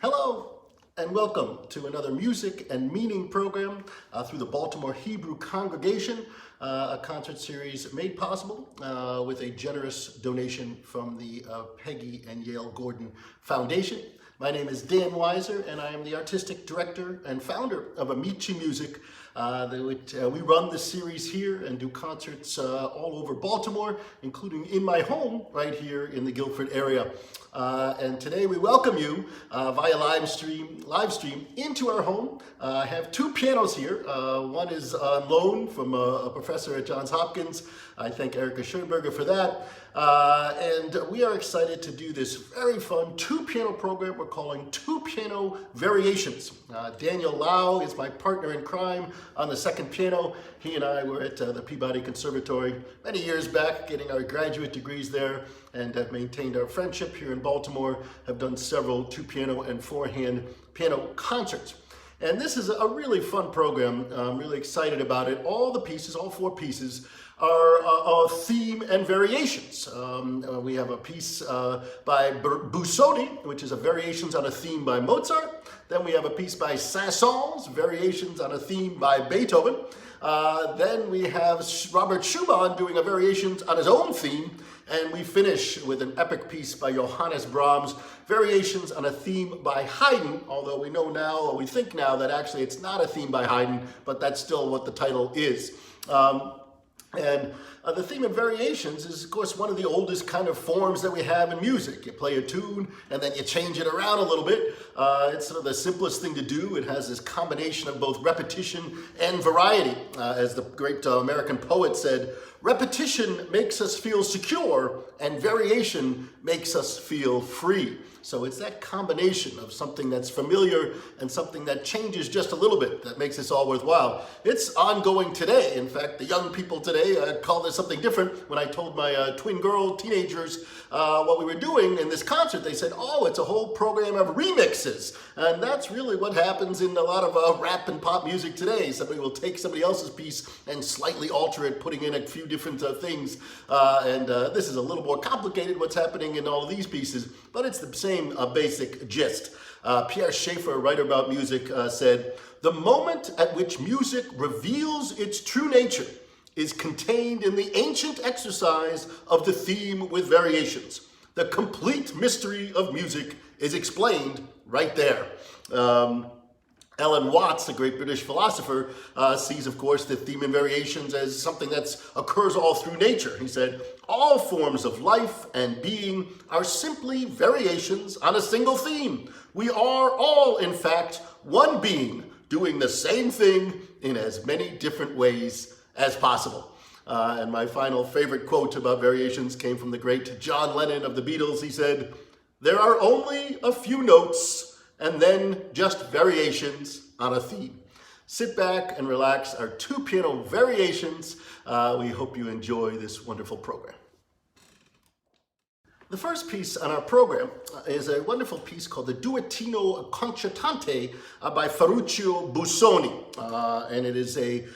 Hello and welcome to another Music and Meaning program through the Baltimore Hebrew Congregation, a concert series made possible with a generous donation from the Peggy and Yale Gordon Foundation. My name is Dan Weiser and I am the artistic director and founder of AmiciMusic. We run this series here and do concerts all over Baltimore, including in my home right here in the Guilford area. And today we welcome you via live stream into our home. I have two pianos here. One is on loan from a professor at Johns Hopkins. I thank Erica Schoenberger for that. And we are excited to do this very fun two-piano program we're calling Two Piano Variations. Daniel Lau is my partner in crime on the second piano. He and I were at the Peabody Conservatory many years back getting our graduate degrees there and have maintained our friendship here in Baltimore, have done several two-piano and four-hand piano concerts. And this is a really fun program. I'm really excited about it. All the pieces, all four pieces, are theme and variations. We have a piece by Busoni, which is a variations on a theme by Mozart. Then we have a piece by Saint-Saens, variations on a theme by Beethoven. Then we have Robert Schumann doing a variations on his own theme. And we finish with an epic piece by Johannes Brahms, variations on a theme by Haydn, although we know now, or we think now, that actually it's not a theme by Haydn, but that's still what the title is. The theme of variations is, of course, one of the oldest kind of forms that we have in music. You play a tune and then you change it around a little bit. It's sort of the simplest thing to do. It has this combination of both repetition and variety. As the great American poet said, repetition makes us feel secure and variation makes us feel free. So it's that combination of something that's familiar and something that changes just a little bit that makes this all worthwhile. It's ongoing today. In fact, the young people today call this something different. When I told my twin girl teenagers what we were doing in this concert, they said, oh, it's a whole program of remixes. And that's really what happens in a lot of rap and pop music today. Somebody will take somebody else's piece and slightly alter it, putting in a few different things. This is a little more complicated what's happening in all of these pieces, but it's the same basic gist. Pierre Schaeffer, a writer about music, said, "The moment at which music reveals its true nature is contained in the ancient exercise of the theme with variations. The complete mystery of music is explained right there." Alan Watts, the great British philosopher, sees, of course, the theme and variations as something that occurs all through nature. He said, all forms of life and being are simply variations on a single theme. We are all, in fact, one being doing the same thing in as many different ways as possible. And my final favorite quote about variations came from the great John Lennon of the Beatles. He said, "There are only a few notes and then just variations on a theme." Sit back and relax. Our two piano variations. We hope you enjoy this wonderful program. The first piece on our program is a wonderful piece called the Duotino Conchatante by Ferruccio Busoni. And it is a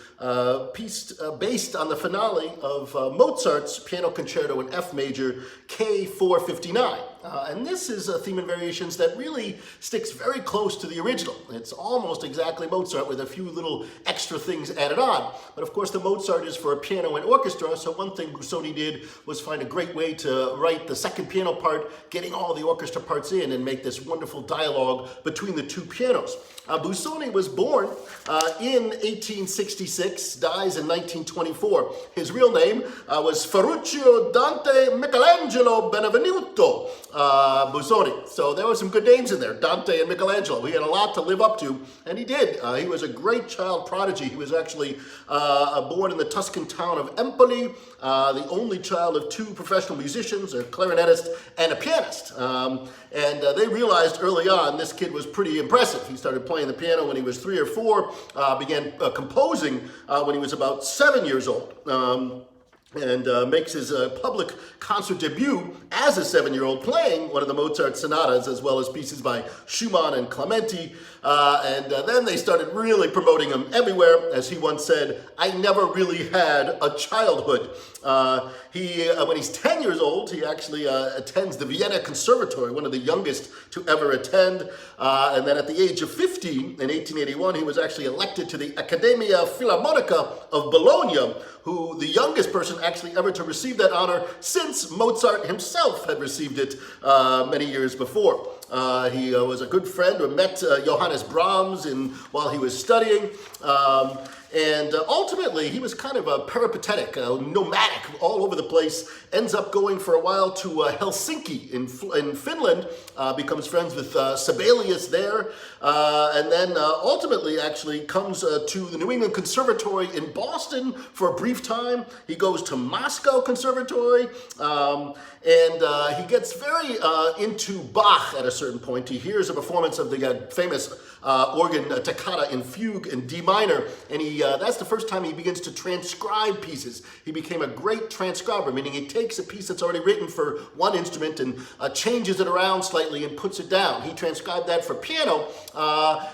piece based on the finale of Mozart's Piano Concerto in F major, K459. And this is a theme and variations that really sticks very close to the original. It's almost exactly Mozart with a few little extra things added on. But of course the Mozart is for a piano and orchestra, so one thing Busoni did was find a great way to write the second piano part, getting all the orchestra parts in and make this wonderful dialogue between the two pianos. Busoni was born in 1866, dies in 1924. His real name was Ferruccio Dante Michelangelo Benvenuto Busoni. So there were some good names in there, Dante and Michelangelo. He had a lot to live up to, and he did. He was a great child prodigy. He was actually born in the Tuscan town of Empoli, the only child of two professional musicians, a clarinetist and a pianist. They realized early on this kid was pretty impressive. He started playing the piano when he was 3 or 4, began composing when he was about 7 years old. Makes his public concert debut as a 7-year-old playing one of the Mozart sonatas as well as pieces by Schumann and Clementi. Then they started really promoting him everywhere. As he once said, "I never really had a childhood." When he's 10 years old, he actually attends the Vienna Conservatory, one of the youngest to ever attend. And then at the age of 15, in 1881, he was actually elected to the Accademia Filarmonica of Bologna, who the youngest person actually ever to receive that honor since Mozart himself had received it many years before. He was a good friend who met Johannes Brahms while he was studying. And ultimately, he was kind of a peripatetic, nomadic, all over the place, ends up going for a while to Helsinki in Finland, becomes friends with Sibelius there, and then ultimately actually comes to the New England Conservatory in Boston for a brief time. He goes to Moscow Conservatory, and he gets very into Bach at a certain point. He hears a performance of the famous organ toccata in fugue in D minor, and that's the first time he begins to transcribe pieces. He became a great transcriber, meaning he takes a piece that's already written for one instrument and changes it around slightly and puts it down. He transcribed that for piano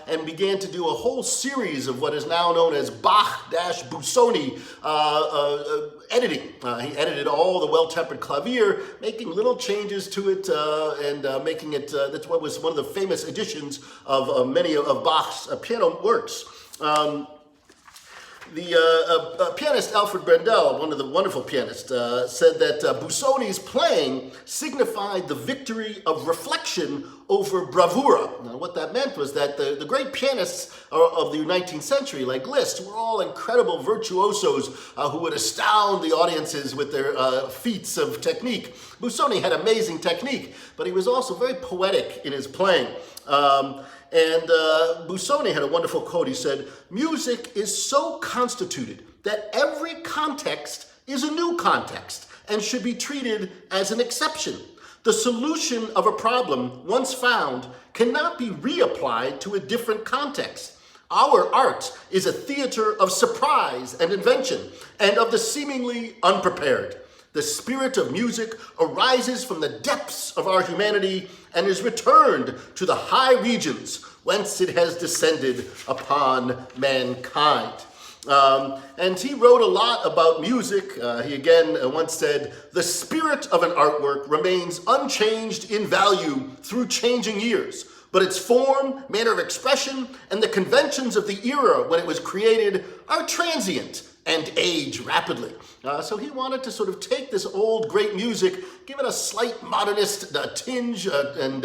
and began to do a whole series of what is now known as Bach-Busoni editing. He edited all the well-tempered clavier, making little changes to it and making it, that's what was one of the famous editions of many of Bach's piano works. The pianist Alfred Brendel, one of the wonderful pianists, said that Busoni's playing signified the victory of reflection over bravura. Now, what that meant was that the great pianists of the 19th century, like Liszt, were all incredible virtuosos who would astound the audiences with their feats of technique. Busoni had amazing technique, but he was also very poetic in his playing. And Busoni had a wonderful quote. He said, "Music is so constituted that every context is a new context and should be treated as an exception. The solution of a problem once found cannot be reapplied to a different context. Our art is a theater of surprise and invention and of the seemingly unprepared. The spirit of music arises from the depths of our humanity and is returned to the high regions whence it has descended upon mankind." And he wrote a lot about music. He again once said, "The spirit of an artwork remains unchanged in value through changing years, but its form, manner of expression, and the conventions of the era when it was created are transient and age rapidly." So he wanted to sort of take this old great music, give it a slight modernist tinge, and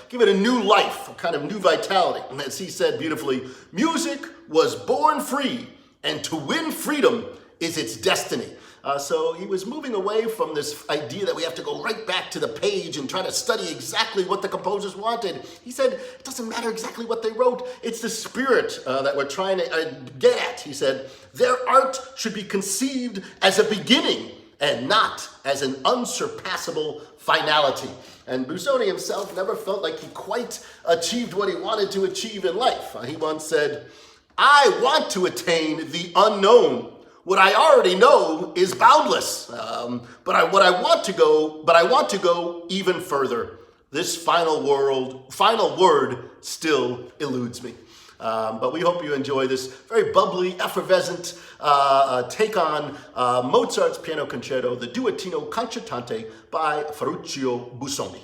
give it a new life, a kind of new vitality. And as he said beautifully, "Music was born free, and to win freedom is its destiny." So he was moving away from this idea that we have to go right back to the page and try to study exactly what the composers wanted. He said, it doesn't matter exactly what they wrote, it's the spirit that we're trying to get at. He said, "Their art should be conceived as a beginning and not as an unsurpassable finality." And Busoni himself never felt like he quite achieved what he wanted to achieve in life. He once said, "I want to attain the unknown. What I already know is boundless, but I want to go even further. This final word still eludes me." But we hope you enjoy this very bubbly, effervescent take on Mozart's piano concerto, the Duotino Conchatante by Ferruccio Busoni.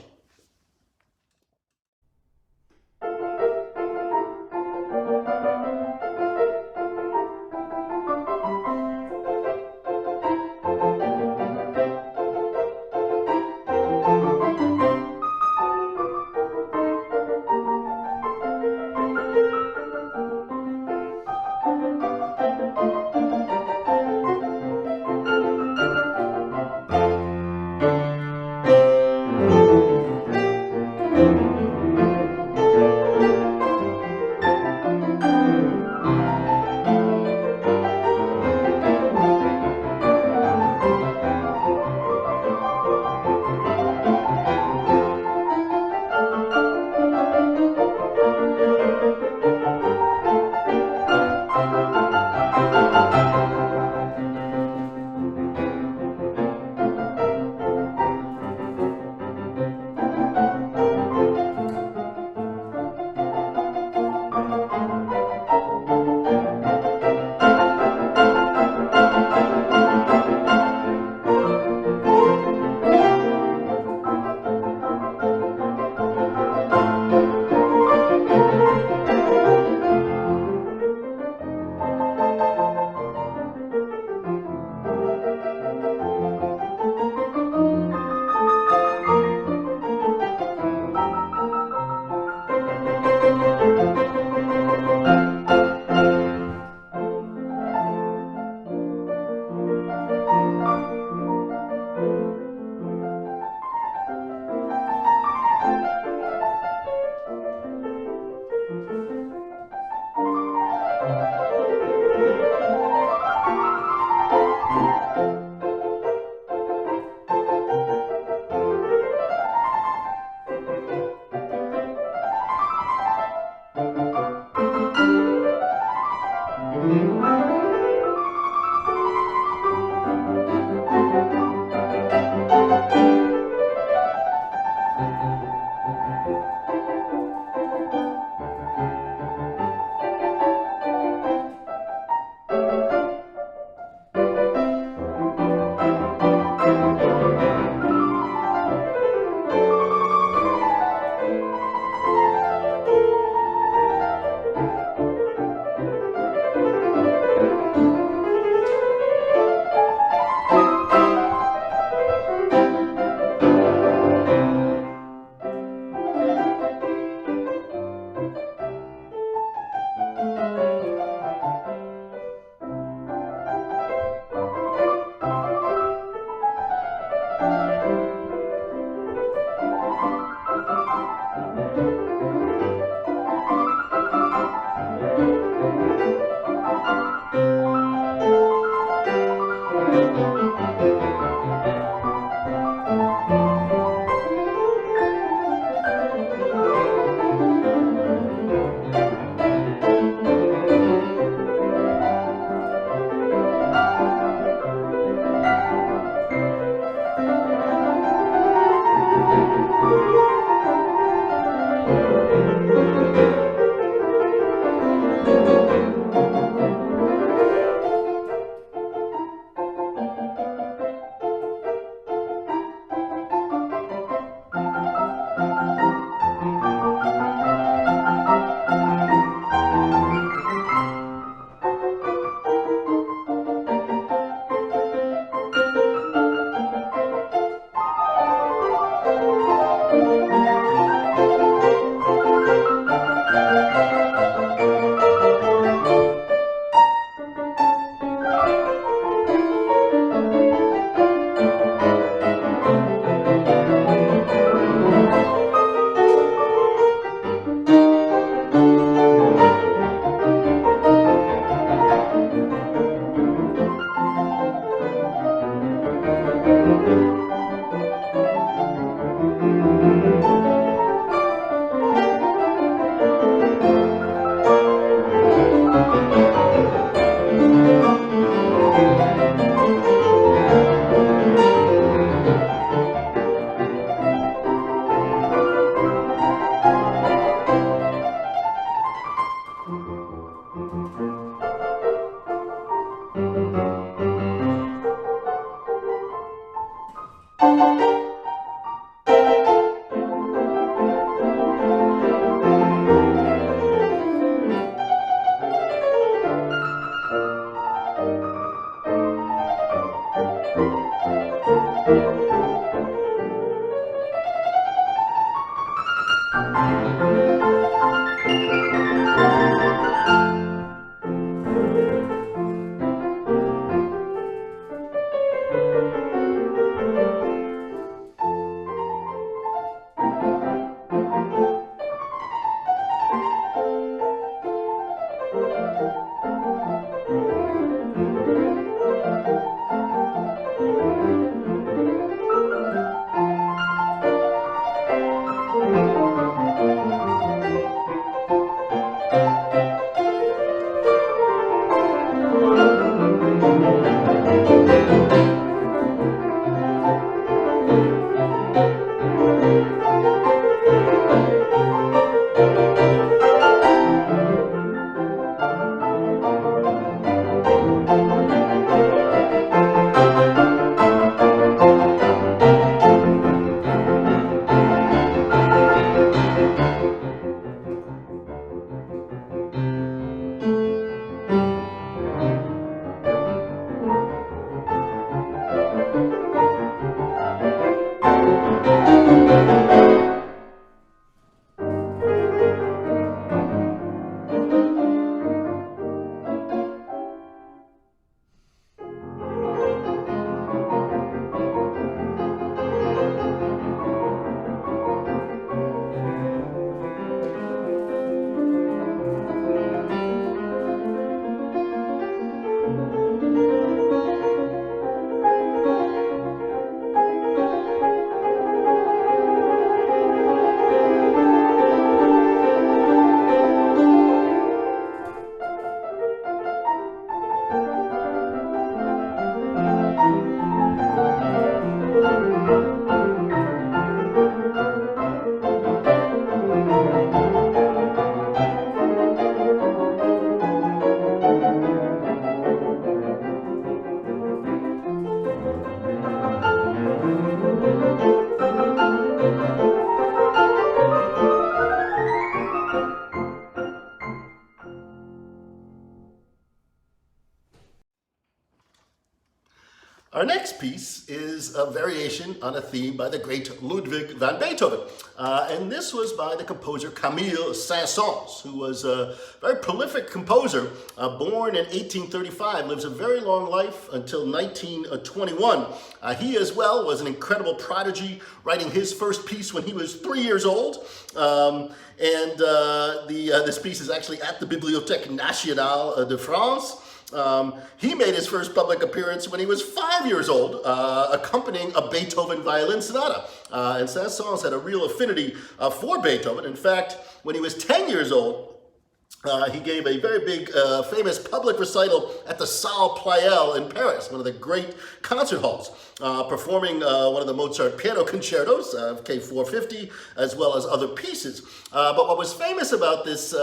Our next piece is a variation on a theme by the great Ludwig van Beethoven. And this was by the composer Camille Saint-Saens, who was a very prolific composer, born in 1835, lives a very long life until 1921. He as well was an incredible prodigy, writing his first piece when he was 3 years old. This piece is actually at the Bibliothèque Nationale de France. He made his first public appearance when he was 5 years old, accompanying a Beethoven violin sonata. And Saint-Saens had a real affinity for Beethoven. In fact, when he was 10 years old, he gave a very big, famous public recital at the Salle Pleyel in Paris, one of the great concert halls, performing one of the Mozart piano concertos, K450, as well as other pieces. But what was famous about this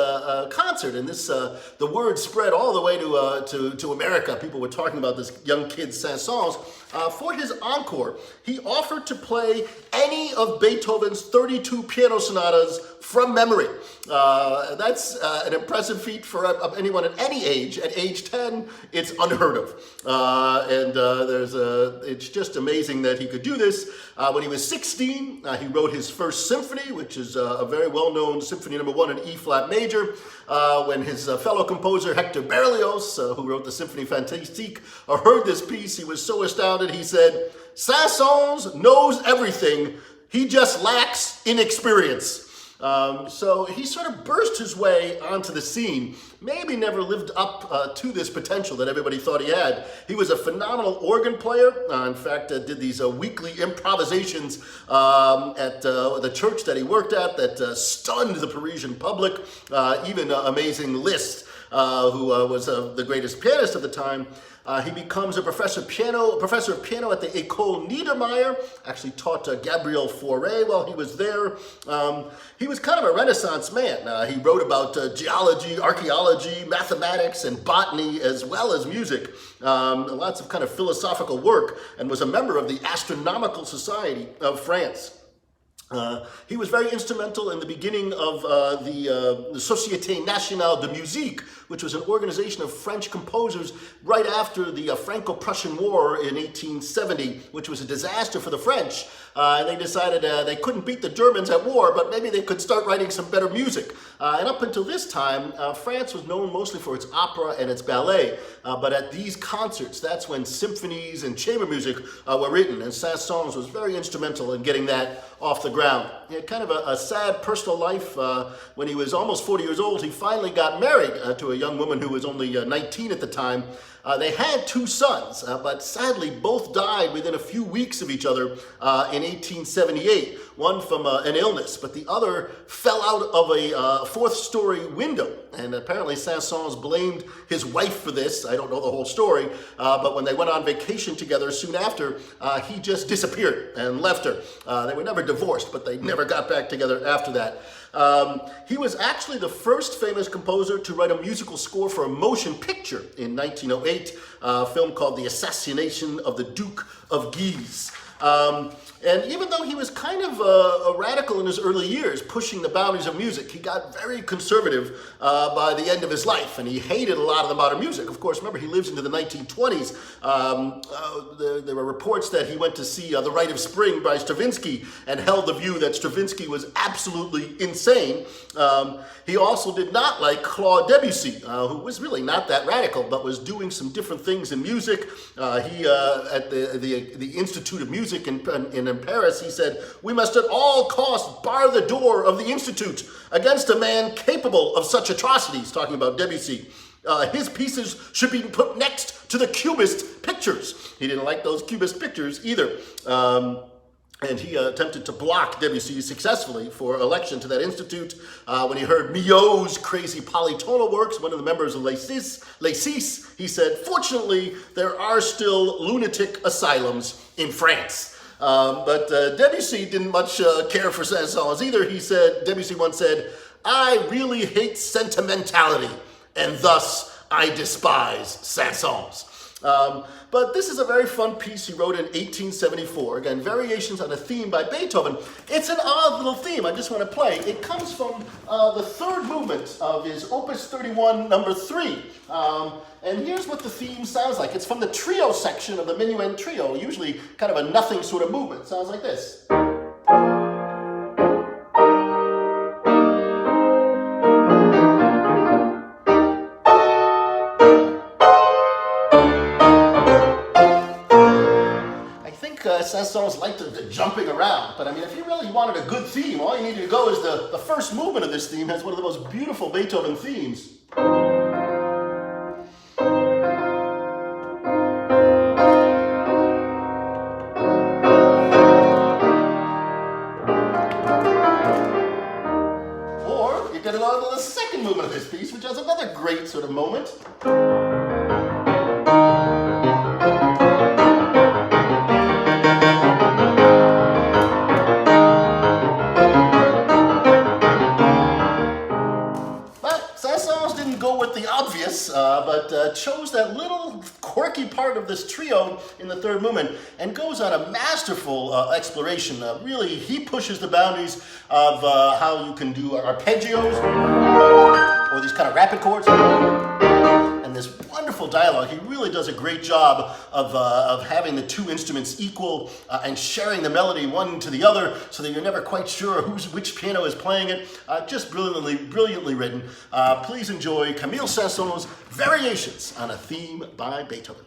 concert, and this, the word spread all the way to America. People were talking about this young kid, Saint-Saens. For his encore, he offered to play any of Beethoven's 32 piano sonatas from memory. That's an impressive feat for anyone at any age. At age 10, it's unheard of. It's just amazing that he could do this. When he was 16, he wrote his first symphony, which is a very well-known Symphony No. 1 in E-flat major. When his fellow composer Hector Berlioz, who wrote the Symphonie Fantastique, heard this piece, he was so astounded, he said, "Saint-Saens knows everything, he just lacks inexperience." So he sort of burst his way onto the scene, maybe never lived up to this potential that everybody thought he had. He was a phenomenal organ player. In fact, did these weekly improvisations at the church that he worked at that stunned the Parisian public. Even amazing Liszt, who was the greatest pianist of the time. He becomes a professor of piano at the École Niedermeyer, actually taught Gabriel Fauré while he was there. He was kind of a Renaissance man. He wrote about geology, archaeology, mathematics, and botany, as well as music. Lots of kind of philosophical work, and was a member of the Astronomical Society of France. He was very instrumental in the beginning of the Société Nationale de Musique, which was an organization of French composers right after the Franco-Prussian War in 1870, which was a disaster for the French. And they decided they couldn't beat the Germans at war, but maybe they could start writing some better music. And up until this time, France was known mostly for its opera and its ballet. But at these concerts, that's when symphonies and chamber music were written. And Saint-Saens was very instrumental in getting that off the ground. He had kind of a sad personal life. When he was almost 40 years old, he finally got married to a young woman who was only 19 at the time. They had 2 sons, but sadly both died within a few weeks of each other in 1878. One from an illness, but the other fell out of a 4th-story window. And apparently Saint-Saens blamed his wife for this. I don't know the whole story, but when they went on vacation together soon after, he just disappeared and left her. They were never divorced, but they never got back together after that. He was actually the first famous composer to write a musical score for a motion picture in 1908, a film called The Assassination of the Duke of Guise. And even though he was kind of a radical in his early years, pushing the boundaries of music, he got very conservative by the end of his life, and he hated a lot of the modern music. Of course, remember, he lives into the 1920s. There were reports that he went to see the Rite of Spring by Stravinsky and held the view that Stravinsky was absolutely insane. He also did not like Claude Debussy, who was really not that radical, but was doing some different things in music. He, at the Institute of Music in Paris, he said, "We must at all costs bar the door of the Institute against a man capable of such atrocities," talking about Debussy. His pieces should be put next to the Cubist pictures. He didn't like those Cubist pictures either. And he attempted to block Debussy successfully for election to that institute. When he heard Milhaud's crazy polytonal works, one of the members of Les Six, he said, "Fortunately, there are still lunatic asylums in France." But Debussy didn't much care for Saint-Saens either. Debussy once said, "I really hate sentimentality, and thus I despise Saint-Saens." But this is a very fun piece he wrote in 1874. Again, Variations on a Theme by Beethoven. It's an odd little theme I just want to play. It comes from the third movement of his Opus 31, number 3. And here's what the theme sounds like. It's from the trio section of the Minuet Trio, usually kind of a nothing sort of movement. It sounds like this. Saint-Saens like the jumping around, but I mean, if you really wanted a good theme, all you need to go is the first movement of this theme has one of the most beautiful Beethoven themes. Or you get it on to the second movement of this piece, which has another great sort of moment. But chose that little quirky part of this trio in the third movement and goes on a masterful exploration. Really, he pushes the boundaries of how you can do arpeggios or these kind of rapid chords. And this wonderful dialogue. He really does a great job of having the two instruments equal and sharing the melody one to the other so that you're never quite sure which piano is playing it. Just brilliantly written. Please enjoy Camille Saint-Saens' Variations on a Theme by Beethoven.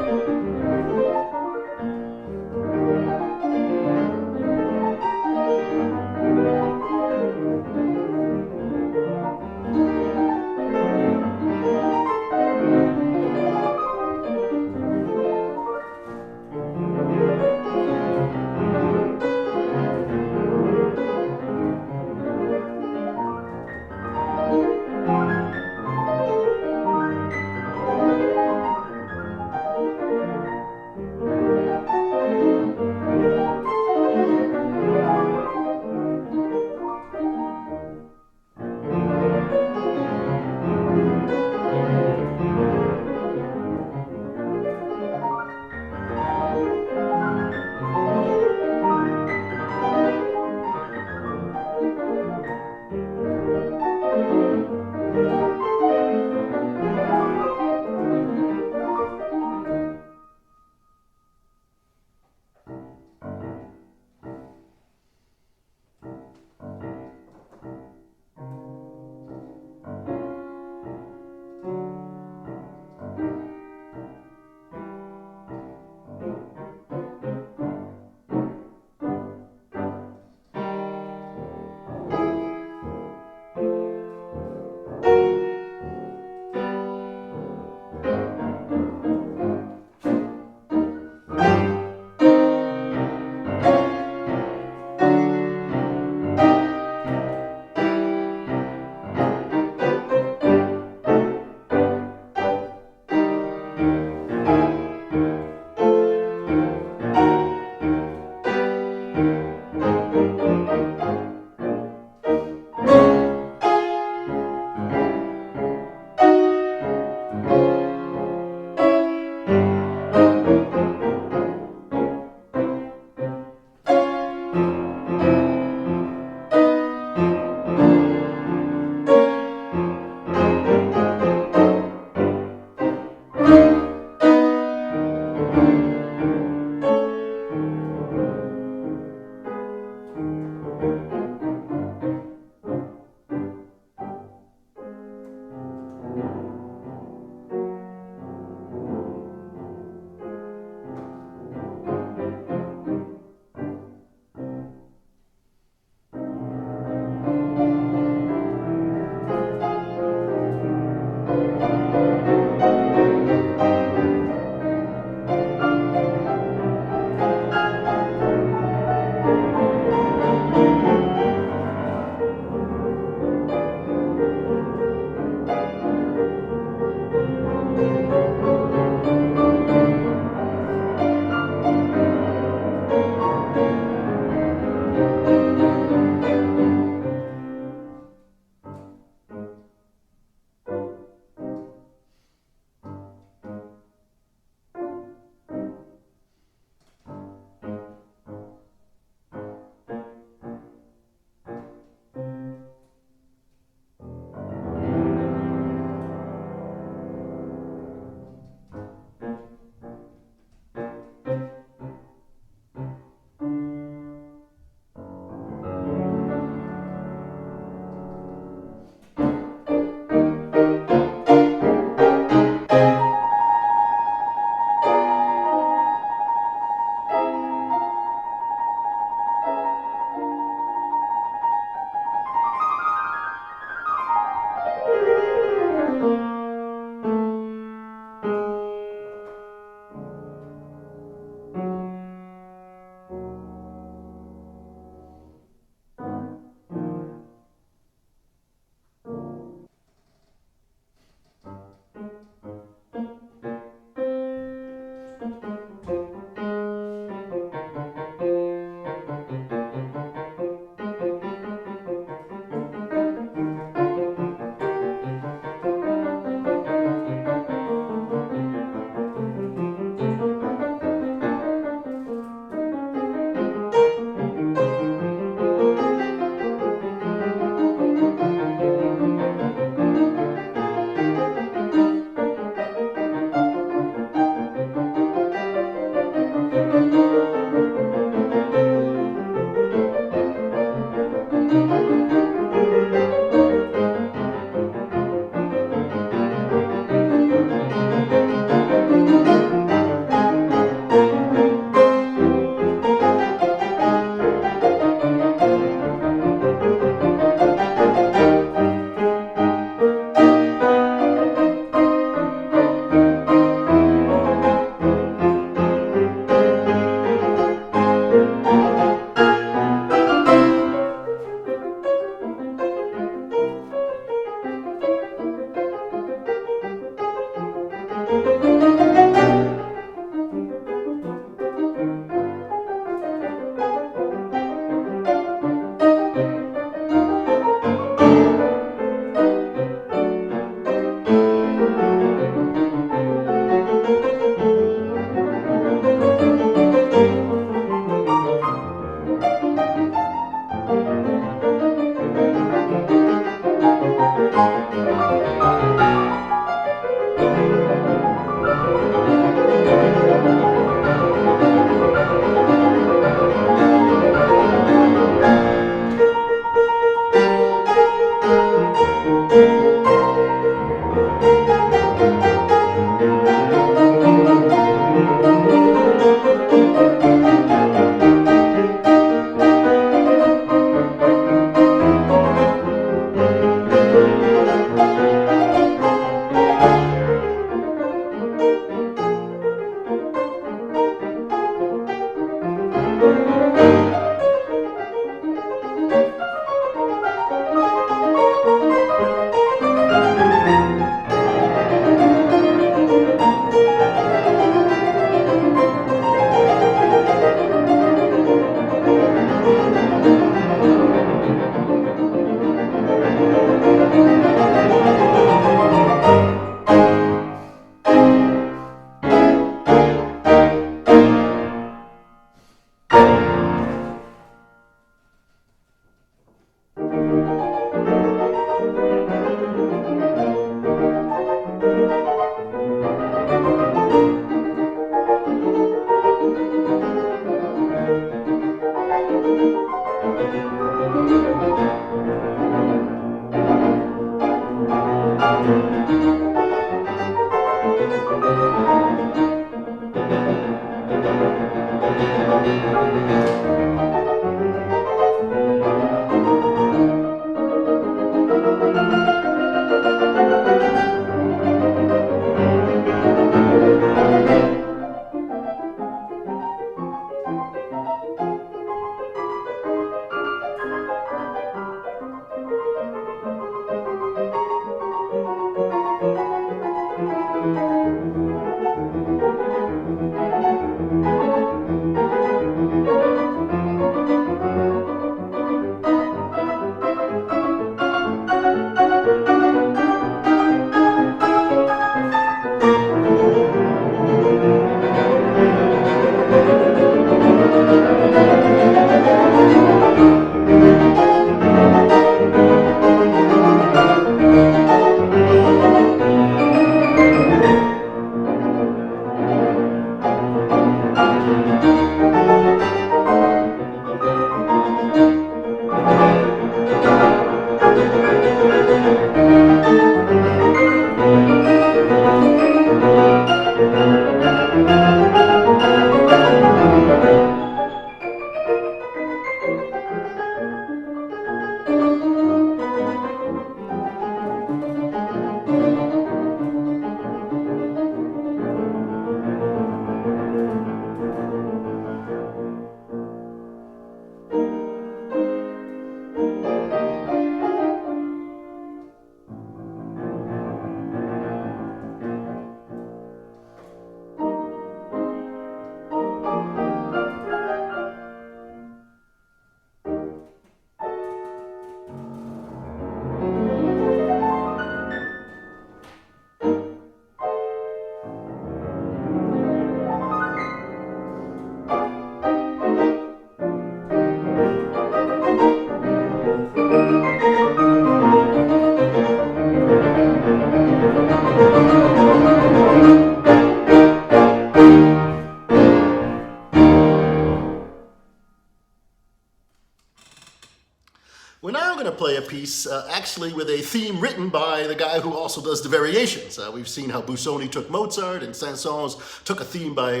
We're now going to play a piece actually with a theme written by the guy who also does the variations. We've seen how Busoni took Mozart and Saint-Saens took a theme by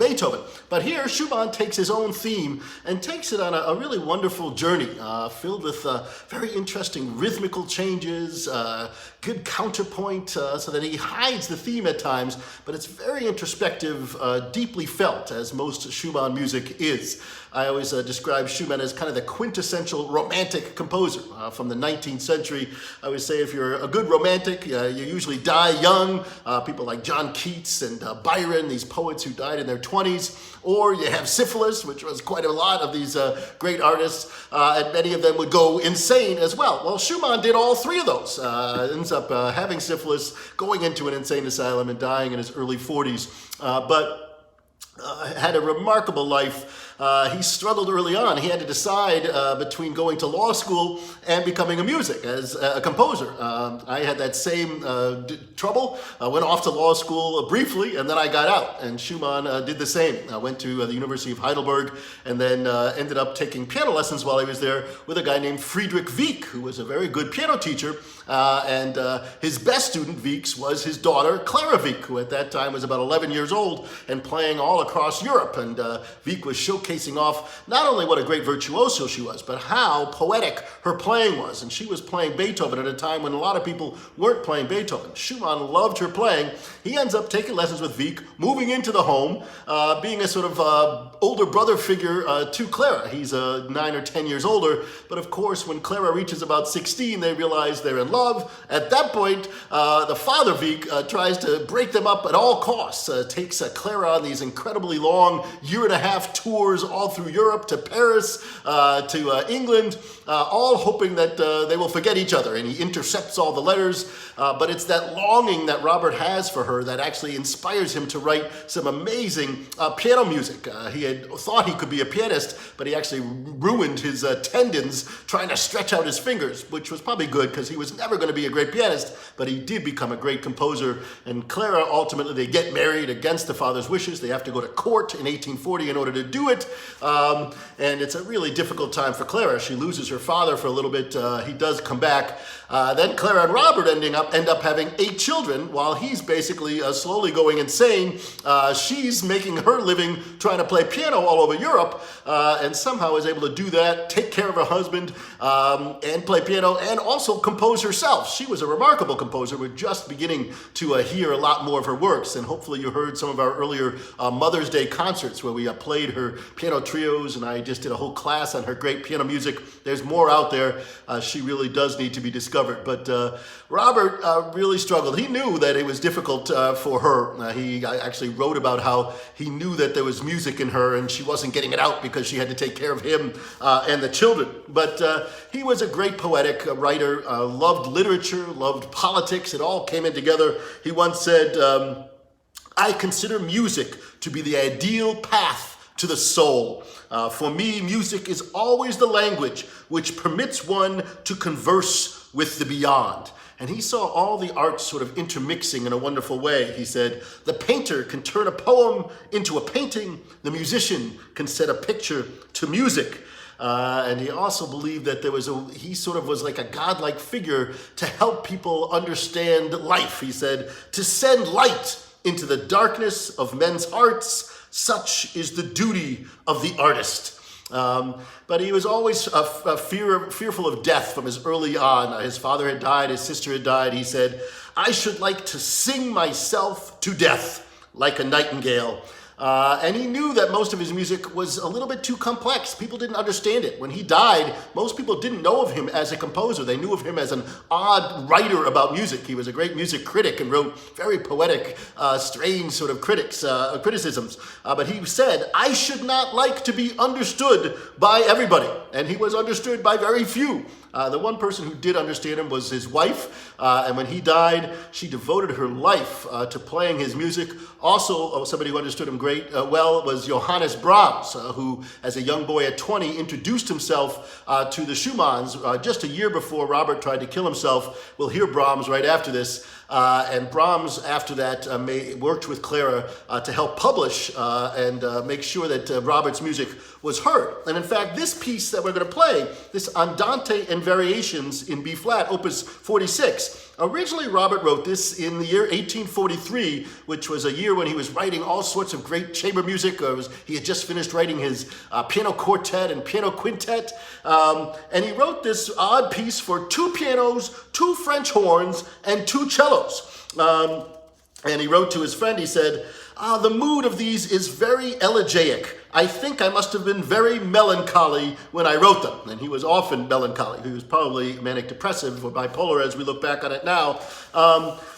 Beethoven. But here Schumann takes his own theme and takes it on a really wonderful journey filled with very interesting rhythmical changes, good counterpoint so that he hides the theme at times, but it's very introspective, deeply felt, as most Schumann music is. I always describe Schumann as kind of the quintessential romantic composer from the 19th century. I always say if you're a good romantic, you usually die young. People like John Keats and Byron, these poets who died in their 20s. Or you have syphilis, which was quite a lot of these great artists, and many of them would go insane as well. Well, Schumann did all three of those. Ends up having syphilis, going into an insane asylum, and dying in his early 40s. But had a remarkable life. He struggled early on. He had to decide between going to law school and becoming a music as a composer. I had that same trouble. I went off to law school briefly, and then I got out. And Schumann did the same. I went to the University of Heidelberg, and then ended up taking piano lessons while I was there with a guy named Friedrich Wieck, who was a very good piano teacher. And his best student, Wieck's, was his daughter, Clara Wieck, who at that time was about 11 years old and playing all across Europe. And Wieck was showcasing off not only what a great virtuoso she was, but how poetic her playing was. And she was playing Beethoven at a time when a lot of people weren't playing Beethoven. Schumann loved her playing. He ends up taking lessons with Wieck, moving into the home, being a sort of older brother figure to Clara. He's 9 or 10 years older. But of course, when Clara reaches about 16, they realize they're in love. At that point, the father Wieck tries to break them up at all costs, takes Clara on these incredibly long year-and-a-half tours all through Europe, to Paris, to England, all hoping that they will forget each other. And he intercepts all the letters. But it's that longing that Robert has for her that actually inspires him to write some amazing piano music. He had thought he could be a pianist, but he actually ruined his tendons trying to stretch out his fingers, which was probably good because he was never never going to be a great pianist, but he did become a great composer. And Clara, ultimately, they get married against the father's wishes. They have to go to court in 1840 in order to do it. And it's a really difficult time for Clara. She loses her father for a little bit. He does come back. Then Clara and Robert end up having 8 children, while he's basically slowly going insane. She's making her living trying to play piano all over Europe, and somehow is able to do that, take care of her husband, and play piano, and also compose herself. She was a remarkable composer. We're just beginning to hear a lot more of her works, and hopefully you heard some of our earlier Mother's Day concerts where we played her piano trios, and I just did a whole class on her great piano music. There's more out there. She really does need to be discovered. But Robert really struggled. He knew that it was difficult for her. He actually wrote about how he knew that there was music in her and she wasn't getting it out because she had to take care of him and the children. But he was a great poetic writer, loved literature, loved politics. It all came in together. He once said, I consider music to be the ideal path to the soul. For me, music is always the language which permits one to converse with the beyond. And he saw all the arts sort of intermixing in a wonderful way. He said, the painter can turn a poem into a painting. The musician can set a picture to music. And he also believed that he sort of was like a godlike figure to help people understand life. He said, to send light into the darkness of men's hearts, such is the duty of the artist. But he was always fearful of death from his early on. His father had died, his sister had died. He said, I should like to sing myself to death like a nightingale. And he knew that most of his music was a little bit too complex. People didn't understand it. When he died, most people didn't know of him as a composer. They knew of him as an odd writer about music. He was a great music critic and wrote very poetic, strange sort of criticisms. But he said, I should not like to be understood by everybody. And he was understood by very few. The one person who did understand him was his wife, and when he died, she devoted her life to playing his music. Also, somebody who understood him well was Johannes Brahms, who, as a young boy at 20, introduced himself to the Schumanns just a year before Robert tried to kill himself. We'll hear Brahms right after this. And Brahms, after that, worked with Clara to help publish and make sure that Robert's music was heard. And in fact, this piece that we're going to play, this Andante and Variations in B-flat, Opus 46, originally Robert wrote this in the year 1843, which was a year when he was writing all sorts of great chamber music. He had just finished writing his piano quartet and piano quintet. And he wrote this odd piece for 2 pianos, 2 French horns, and 2 cellos. And he wrote to his friend, he said, the mood of these is very elegiac. I think I must have been very melancholy when I wrote them. And he was often melancholy. He was probably manic depressive or bipolar as we look back on it now.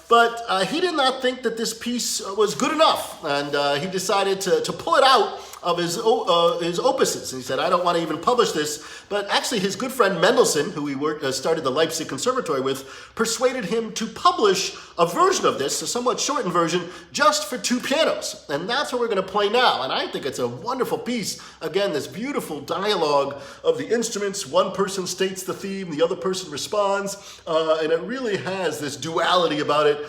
But he did not think that this piece was good enough. And he decided to pull it out of his opuses. And he said, I don't want to even publish this. But actually his good friend Mendelssohn, who he started the Leipzig Conservatory with, persuaded him to publish a version of this, a somewhat shortened version, just for 2 pianos. And that's what we're going to play now. And I think it's a wonderful piece. Again, this beautiful dialogue of the instruments. One person states the theme, the other person responds. And it really has this duality about it.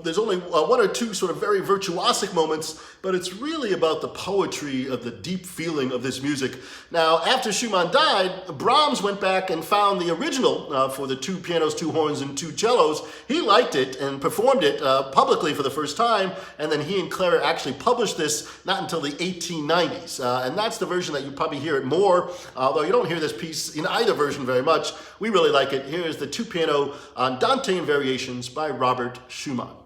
There's only 1 or 2 sort of very virtuosic moments, but it's really about the poetry of the deep feeling of this music. Now, after Schumann died, Brahms went back and found the original for the 2 pianos, 2 horns, and 2 cellos. He liked it and performed it publicly for the first time, and then he and Clara actually published this not until the 1890s. And that's the version that you probably hear it more, although you don't hear this piece in either version very much. We really like it. Here is the 2 piano Andante and Variations by Robert Schumann.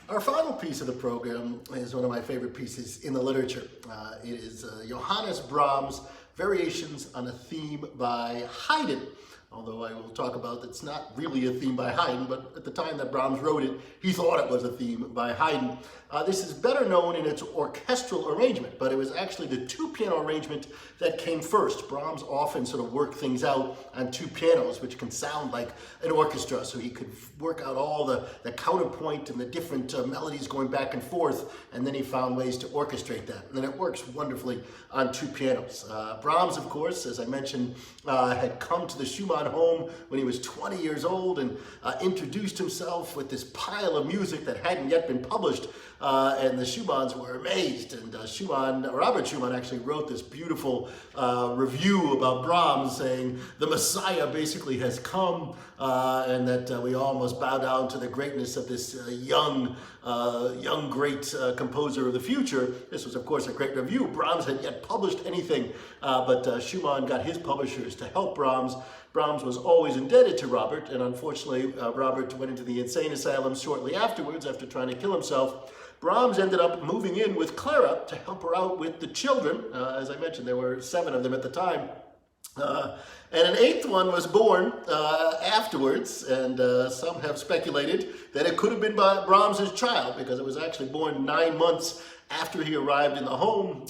Our final piece of the program is one of my favorite pieces in the literature. It is Johannes Brahms' Variations on a Theme by Haydn. Although I will talk about it's not really a theme by Haydn, but at the time that Brahms wrote it, he thought it was a theme by Haydn. This is better known in its orchestral arrangement, but it was actually the two-piano arrangement that came first. Brahms often sort of worked things out on two pianos, which can sound like an orchestra, so he could work out all the counterpoint and the different melodies going back and forth, and then he found ways to orchestrate that. And it works wonderfully on two pianos. Brahms, of course, as I mentioned, had come to the Schumann home when he was 20 years old and introduced himself with this pile of music that hadn't yet been published. And the Schumanns were amazed, and Robert Schumann actually wrote this beautiful review about Brahms, saying the Messiah basically has come, and that we all must bow down to the greatness of this young great composer of the future. This was, of course, a great review. Brahms hadn't yet published anything, but Schumann got his publishers to help Brahms. Brahms was always indebted to Robert, and unfortunately, Robert went into the insane asylum shortly afterwards after trying to kill himself. Brahms ended up moving in with Clara to help her out with the children. As I mentioned, there were 7 of them at the time. And an 8th one was born afterwards, and some have speculated that it could have been by Brahms' child, because it was actually born 9 months after he arrived in the home.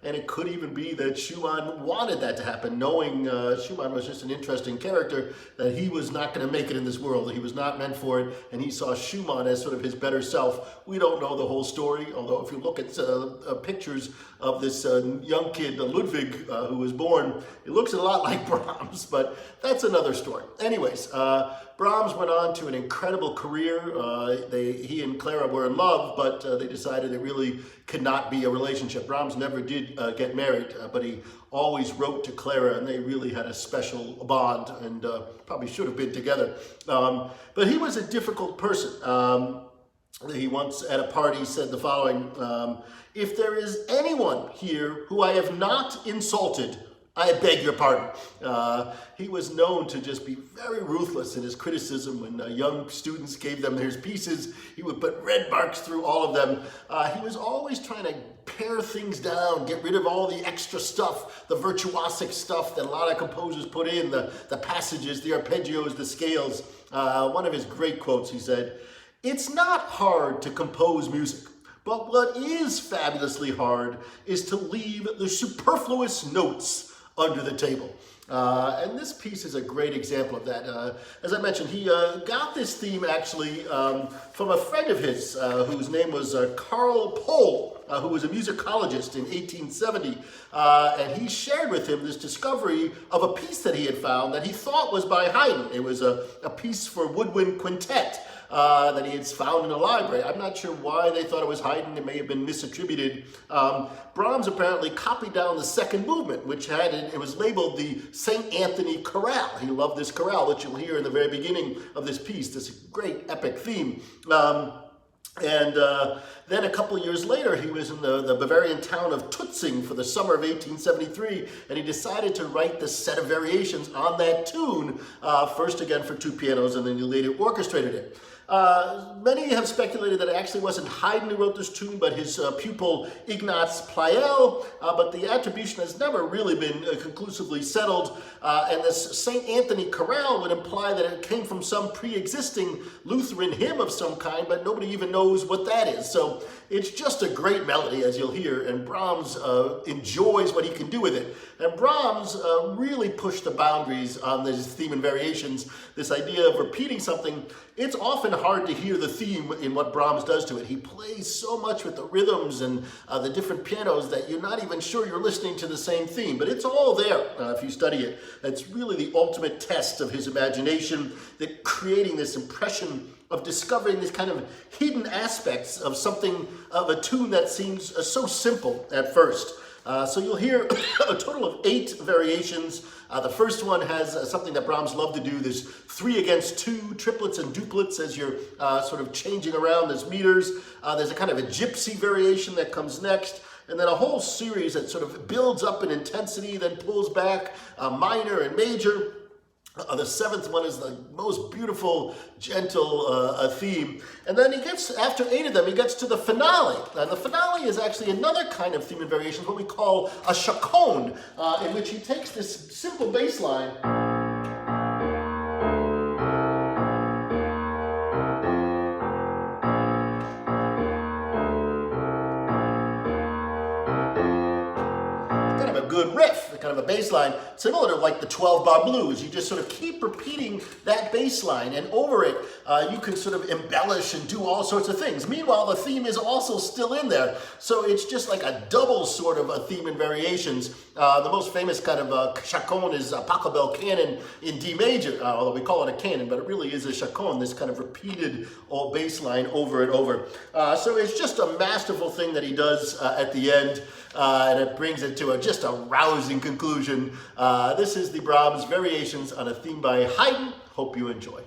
And it could even be that Schumann wanted that to happen, knowing Schumann was just an interesting character, that he was not going to make it in this world, that he was not meant for it, and he saw Schumann as sort of his better self. We don't know the whole story, although if you look at pictures of this young kid, Ludwig, who was born, it looks a lot like Brahms, but that's another story. Anyways, Brahms went on to an incredible career. He and Clara were in love, but they decided it really could not be a relationship. Brahms never did get married, but he always wrote to Clara, and they really had a special bond, and probably should have been together. But he was a difficult person. He once at a party said the following, "If there is anyone here who I have not insulted, I beg your pardon." He was known to just be very ruthless in his criticism. When young students gave them his pieces, he would put red marks through all of them. He was always trying to pare things down, get rid of all the extra stuff, the virtuosic stuff that a lot of composers put in, the passages, the arpeggios, the scales. One of his great quotes, he said, "It's not hard to compose music, but what is fabulously hard is to leave the superfluous notes under the table." And this piece is a great example of that. As I mentioned, he got this theme actually from a friend of his whose name was Carl Pohl, who was a musicologist in 1870. And he shared with him this discovery of a piece that he had found that he thought was by Haydn. It was a piece for woodwind quintet that he had found in a library. I'm not sure why they thought it was Haydn. It may have been misattributed. Brahms apparently copied down the second movement, which it was labeled the St. Anthony Chorale. He loved this chorale, which you'll hear in the very beginning of this piece, this great epic theme. Then a couple of years later, he was in the Bavarian town of Tutzing for the summer of 1873, and he decided to write this set of variations on that tune, first again for 2 pianos, and then he later orchestrated it. Many have speculated that it actually wasn't Haydn who wrote this tune, but his pupil Ignaz Pleyel, but the attribution has never really been conclusively settled, and this St. Anthony Chorale would imply that it came from some pre-existing Lutheran hymn of some kind, but nobody even knows what that is. So it's just a great melody, as you'll hear, and Brahms enjoys what he can do with it. And Brahms really pushed the boundaries on this theme and variations, this idea of repeating something. It's often hard to hear the theme in what Brahms does to it. He plays so much with the rhythms and the different pianos that you're not even sure you're listening to the same theme, but it's all there if you study it. It's really the ultimate test of his imagination, that creating this impression of discovering these kind of hidden aspects of something, of a tune that seems so simple at first. So you'll hear a total of 8 variations. The first one has something that Brahms loved to do. There's 3 against 2, triplets and duplets as you're sort of changing around as meters. There's a kind of a gypsy variation that comes next. And then a whole series that sort of builds up in intensity, then pulls back, minor and major. The seventh one is the most beautiful, gentle theme. And then he gets, after 8 of them, he gets to the finale. And the finale is actually another kind of theme and variation, what we call a chaconne, in which he takes this simple bass line. Good riff, kind of a bass line, similar to like the 12-bar blues. You just sort of keep repeating that bass line, and over it, you can sort of embellish and do all sorts of things. Meanwhile, the theme is also still in there, so it's just like a double sort of a theme and variations. The most famous kind of chaconne is Pachelbel Canon in D major, although we call it a canon, but it really is a chaconne, this kind of repeated bass line over and over. So it's just a masterful thing that he does at the end. And it brings it to just a rousing conclusion. This is the Brahms Variations on a theme by Haydn. Hope you enjoy.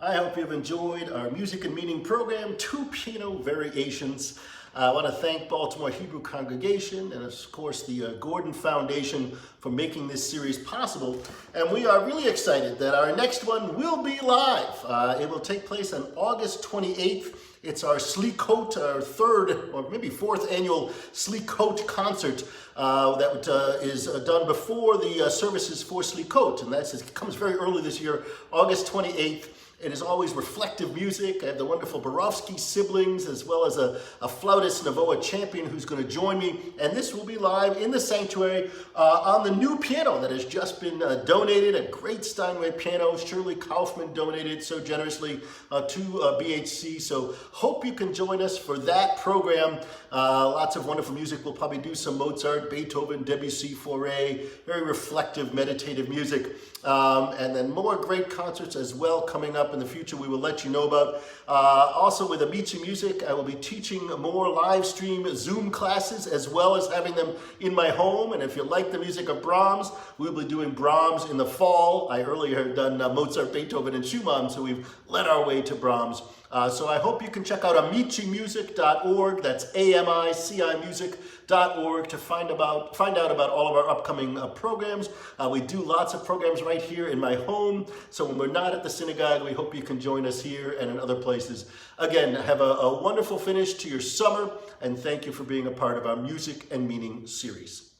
I hope you've enjoyed our Music and Meaning program, 2 piano variations. I want to thank Baltimore Hebrew Congregation and of course the Gordon Foundation for making this series possible. And we are really excited that our next one will be live. It will take place on August 28th. It's our Slichot, our third or maybe fourth annual Slichot concert that is done before the services for Slichot. And it comes very early this year, August 28th. It is always reflective music. I have the wonderful Borowski siblings, as well as a flautist, Navoa champion, who's going to join me. And this will be live in the sanctuary on the new piano that has just been donated, a great Steinway piano. Shirley Kaufman donated so generously to BHC. So hope you can join us for that program. Lots of wonderful music. We'll probably do some Mozart, Beethoven, Debussy, Fauré, very reflective, meditative music. And then more great concerts as well coming up in the future we will let you know about. Also with AmiciMusic, I will be teaching more live stream Zoom classes as well as having them in my home. And if you like the music of Brahms, we'll be doing Brahms in the fall. I earlier have done Mozart, Beethoven, and Schumann, so we've led our way to Brahms. So I hope you can check out AmiciMusic.org. That's AmiciMusic.org to find out about all of our upcoming programs. We do lots of programs right here in my home. So when we're not at the synagogue, we hope you can join us here and in other places. Again, have a wonderful finish to your summer, and thank you for being a part of our Music and Meaning series.